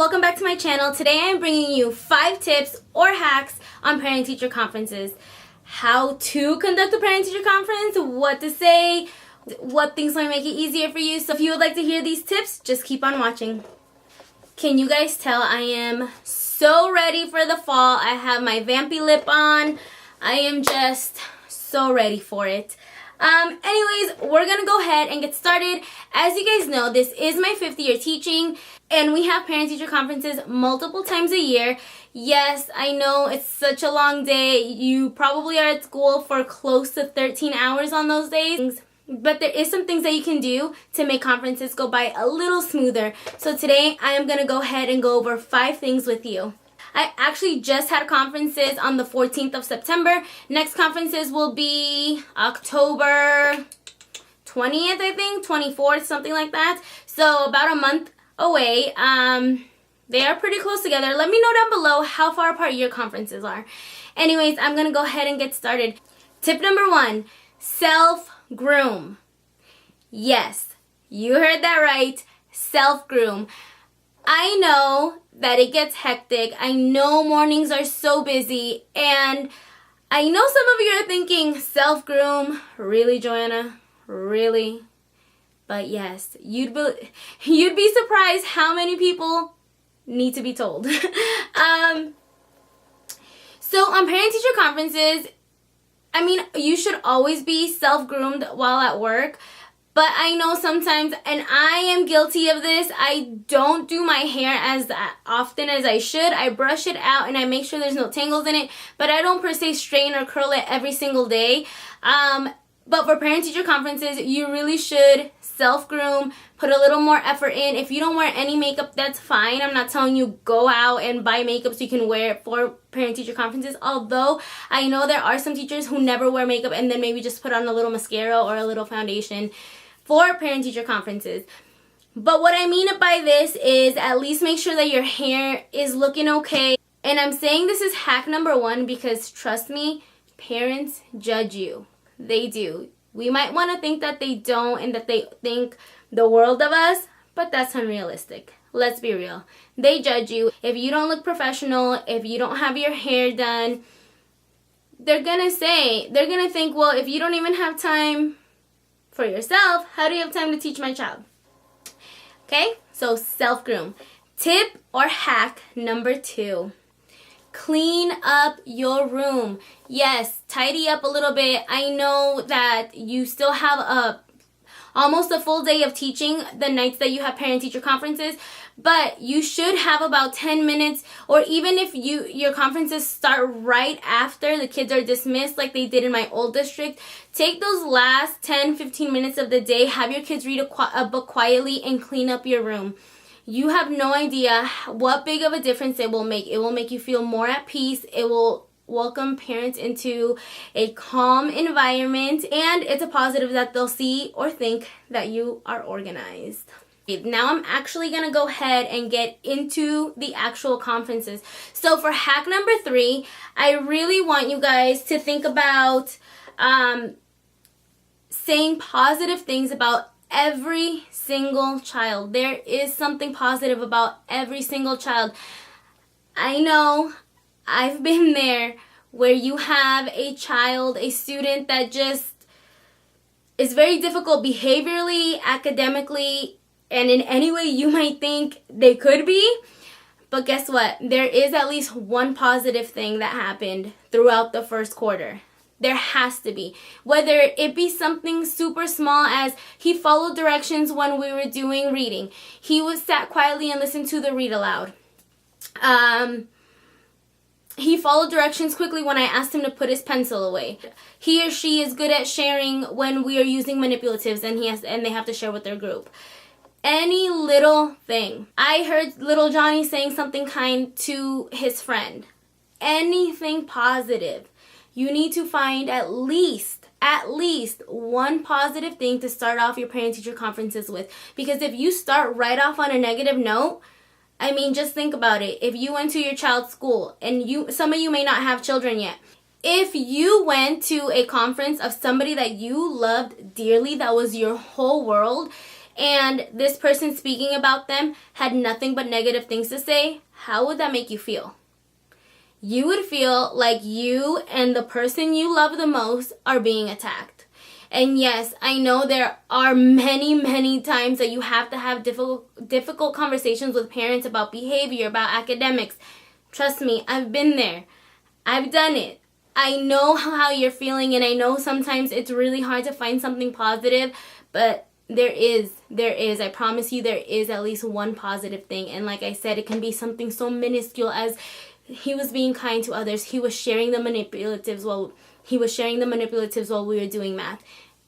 welcome back to my channel. Today I am bringing you 5 tips or hacks on parent-teacher conferences. How to conduct a parent-teacher conference, what to say, what things might make it easier for you. So if you would like to hear these tips, just keep on watching. Can you guys tell I am so ready for the fall? I have my vampy lip on. I am just so ready for it. Anyways, we're gonna go ahead and get started. As you guys know, this is my 5th year teaching, and we have parent-teacher conferences multiple times a year. Yes, I know it's such a long day. You probably are at school for close to 13 hours on those days, but there is some things that you can do to make conferences go by a little smoother. So today, I am gonna go ahead and go over 5 things with you. I actually just had conferences on the 14th of September. Next conferences will be October 20th, I think, 24th, something like that. So about a month away. They are pretty close together. Let me know down below how far apart your conferences are. Anyways, I'm going to go ahead and get started. Tip number 1, self-groom. Yes, you heard that right. Self-groom. I know that it gets hectic. I know mornings are so busy, and I know some of you are thinking, self-groom? Really, Joanna? Really? But yes, you'd be surprised how many people need to be told. So on parent-teacher conferences, I mean, you should always be self-groomed while at work. But I know sometimes, and I am guilty of this, I don't do my hair as often as I should. I brush it out and I make sure there's no tangles in it, but I don't per se straighten or curl it every single day. But for parent-teacher conferences, you really should self-groom, put a little more effort in. If you don't wear any makeup, that's fine. I'm not telling you go out and buy makeup so you can wear it for parent-teacher conferences. Although, I know there are some teachers who never wear makeup and then maybe just put on a little mascara or a little foundation for parent-teacher conferences. But what I mean by this is at least make sure that your hair is looking okay. And I'm saying this is hack number 1 because trust me, parents judge you. They do. We might want to think that they don't and that they think the world of us, but that's unrealistic. Let's be real. They judge you. If you don't look professional, if you don't have your hair done, they're gonna think, well, if you don't even have time for yourself, how do you have time to teach my child? Okay, so self-groom. Tip or hack number 2. Clean up your room. Yes, tidy up a little bit. I know that you still have almost a full day of teaching the nights that you have parent-teacher conferences, but you should have about 10 minutes, or even if your conferences start right after the kids are dismissed like they did in my old district, take those last 10-15 minutes of the day, have your kids read a book quietly and clean up your room. You have no idea what big of a difference it will make. It will make you feel more at peace. It will welcome parents into a calm environment, and it's a positive that they'll see or think that you are organized. Now I'm actually going to go ahead and get into the actual conferences. So for hack number 3, I really want you guys to think about saying positive things about every single child. There is something positive about every single child. I know I've been there where you have a child, a student that just is very difficult behaviorally, academically, and in any way you might think they could be. But guess what? There is at least one positive thing that happened throughout the first quarter. There has to be. Whether it be something super small as he followed directions when we were doing reading. He sat quietly and listened to the read aloud. He followed directions quickly when I asked him to put his pencil away. He or she is good at sharing when we are using manipulatives and they have to share with their group. Any little thing. I heard little Johnny saying something kind to his friend. Anything positive. You need to find at least one positive thing to start off your parent-teacher conferences with. Because if you start right off on a negative note, I mean, just think about it. If you went to your child's school, and some of you may not have children yet. If you went to a conference of somebody that you loved dearly, that was your whole world, and this person speaking about them had nothing but negative things to say, how would that make you feel? You would feel like you and the person you love the most are being attacked. And yes, I know there are many, many times that you have to have difficult conversations with parents about behavior, about academics. Trust me, I've been there. I've done it. I know how you're feeling, and I know sometimes it's really hard to find something positive, but there is, I promise you, there is at least one positive thing. And like I said, it can be something so minuscule as he was being kind to others. He was sharing the manipulatives while we were doing math.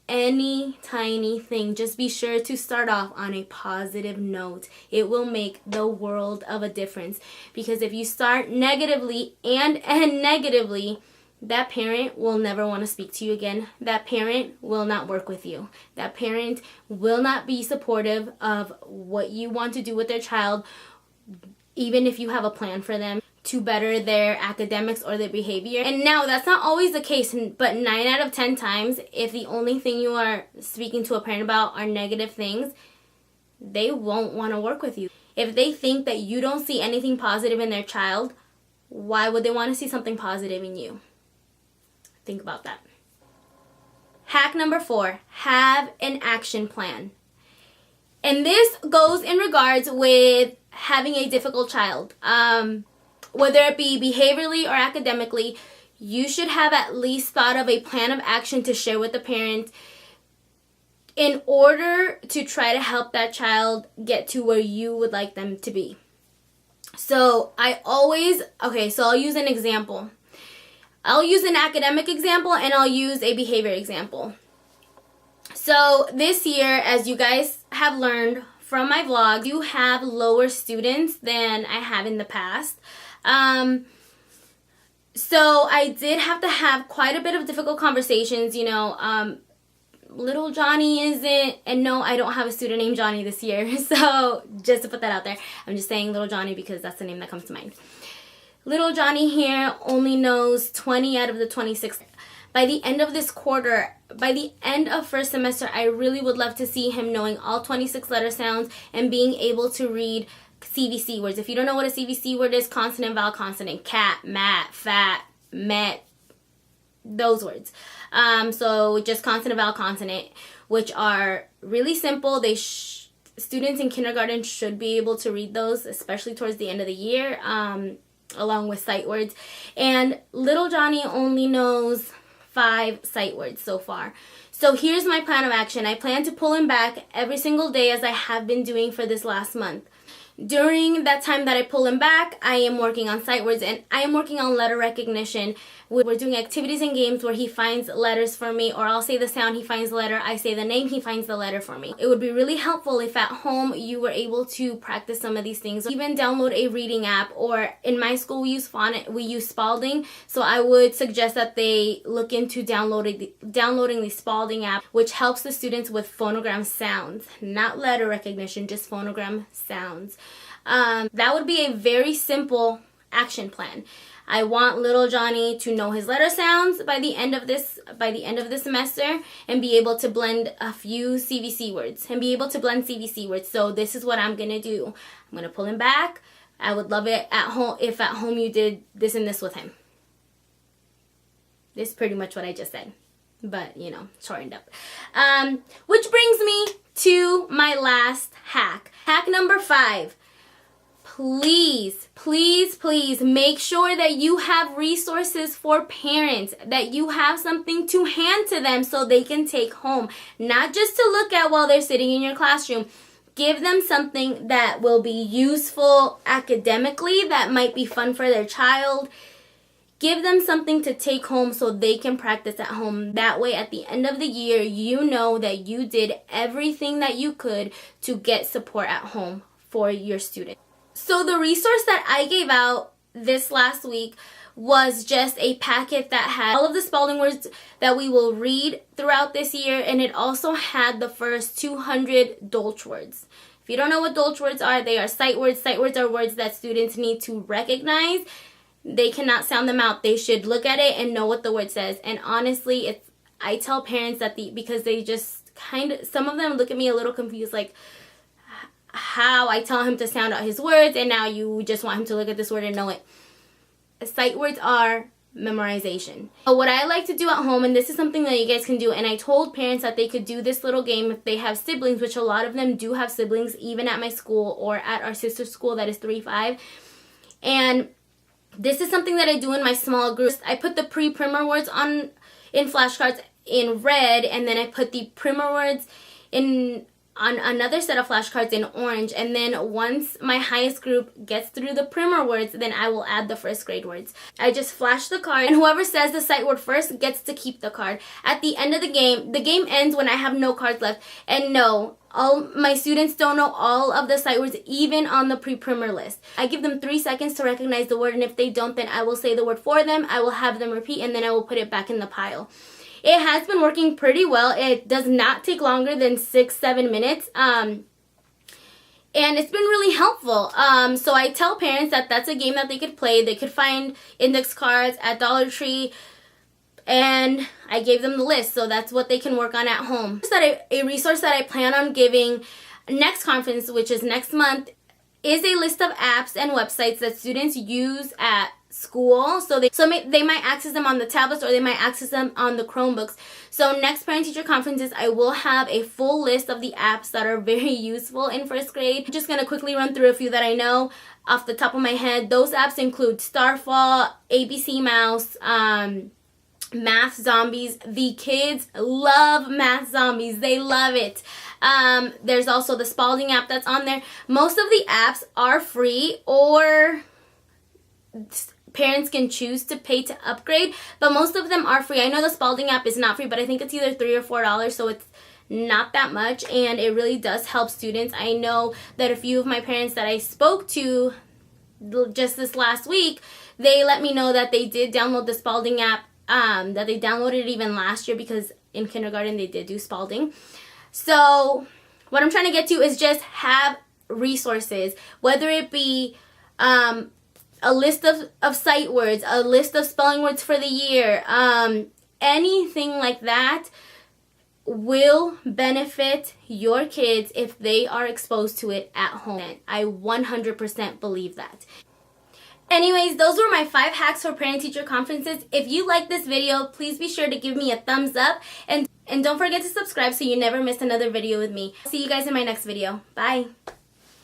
Any tiny thing, just be sure to start off on a positive note. It will make the world of a difference, because if you start negatively and negatively, that parent will never want to speak to you again. That parent will not work with you. That parent will not be supportive of what you want to do with their child, even if you have a plan for them to better their academics or their behavior. And now, that's not always the case, but 9 out of 10 times, if the only thing you are speaking to a parent about are negative things, they won't want to work with you. If they think that you don't see anything positive in their child, why would they want to see something positive in you? Think about that. Hack number 4, have an action plan. And this goes in regards with having a difficult child. Whether it be behaviorally or academically, you should have at least thought of a plan of action to share with the parent in order to try to help that child get to where you would like them to be. So I'll use an example. I'll use an academic example, and I'll use a behavior example. So this year, as you guys have learned from my vlog, you have lower students than I have in the past. So I did have to have quite a bit of difficult conversations, little Johnny isn't, and no, I don't have a student named Johnny this year, so just to put that out there, I'm just saying little Johnny because that's the name that comes to mind. Little Johnny here only knows 20 out of the 26. By the end of this quarter, by the end of first semester, I really would love to see him knowing all 26 letter sounds and being able to read CVC words. If you don't know what a CVC word is, consonant, vowel, consonant, cat, mat, fat, met, those words. So just consonant, vowel, consonant, which are really simple. Students in kindergarten should be able to read those, especially towards the end of the year, along with sight words. And little Johnny only knows 5 sight words so far. So here's my plan of action. I plan to pull him back every single day, as I have been doing for this last month. During that time that I pull him back, I am working on sight words, and I am working on letter recognition. We're doing activities and games where he finds letters for me, or I'll say the sound, he finds the letter, I say the name, he finds the letter for me. It would be really helpful if at home you were able to practice some of these things. Even download a reading app, or in my school we use Spalding, so I would suggest that they look into downloading the Spalding app, which helps the students with phonogram sounds, not letter recognition, just phonogram sounds. That would be a very simple action plan. I want little Johnny to know his letter sounds by the end of this semester, and be able to blend a few CVC words, So this is what I'm gonna do. I'm gonna pull him back. I would love it at home if at home you did this and this with him. This is pretty much what I just said, but shortened up. Which brings me to my last hack. Hack number 5. Please, please, please make sure that you have resources for parents, that you have something to hand to them so they can take home, not just to look at while they're sitting in your classroom. Give them something that will be useful academically, that might be fun for their child. Give them something to take home so they can practice at home. That way, at the end of the year, you know that you did everything that you could to get support at home for your student. So the resource that I gave out this last week was just a packet that had all of the Spalding words that we will read throughout this year, and it also had the first 200 Dolch words. If you don't know what Dolch words are, they are sight words. Sight words are words that students need to recognize. They cannot sound them out. They should look at it and know what the word says. And honestly, I tell parents that because they just some of them look at me a little confused, like how I tell him to sound out his words and now you just want him to look at this word and know it. Sight words are memorization. But what I like to do at home, and this is something that you guys can do, and I told parents that they could do this little game if they have siblings, which a lot of them do have siblings, even at my school or at our sister's school that is 3-5. And this is something that I do in my small groups. I put the pre-primer words in flashcards in red, and then I put the primer words on another set of flashcards in orange, and then once my highest group gets through the primer words, then I will add the first grade words. I just flash the card, and whoever says the sight word first gets to keep the card. At the end of the game ends when I have no cards left. And no, all my students don't know all of the sight words, even on the pre-primer list. I give them 3 seconds to recognize the word, and if they don't, then I will say the word for them, I will have them repeat, and then I will put it back in the pile. It has been working pretty well. It does not take longer than 6-7 minutes. And it's been really helpful. So I tell parents that that's a game that they could play. They could find index cards at Dollar Tree. And I gave them the list. So that's what they can work on at home. A resource that I plan on giving next conference, which is next month, is a list of apps and websites that students use at school. So they might access them on the tablets or they might access them on the Chromebooks. So next parent-teacher conferences, I will have a full list of the apps that are very useful in first grade. I'm just going to quickly run through a few that I know off the top of my head. Those apps include Starfall, ABC Mouse, Math Zombies. The kids love Math Zombies. They love it. There's also the Spalding app that's on there. Most of the apps are free, or parents can choose to pay to upgrade, but most of them are free. I know the Spalding app is not free, but I think it's either $3 or $4, so it's not that much, and it really does help students. I know that a few of my parents that I spoke to just this last week, they let me know that they did download the Spalding app, that they downloaded it even last year because in kindergarten they did do Spalding. So what I'm trying to get to is just have resources, whether it be a list of sight words, a list of spelling words for the year, anything like that will benefit your kids if they are exposed to it at home. I 100% believe that. Anyways, those were my 5 hacks for parent-teacher conferences. If you like this video, please be sure to give me a thumbs up, and don't forget to subscribe so you never miss another video with me. See you guys in my next video. Bye.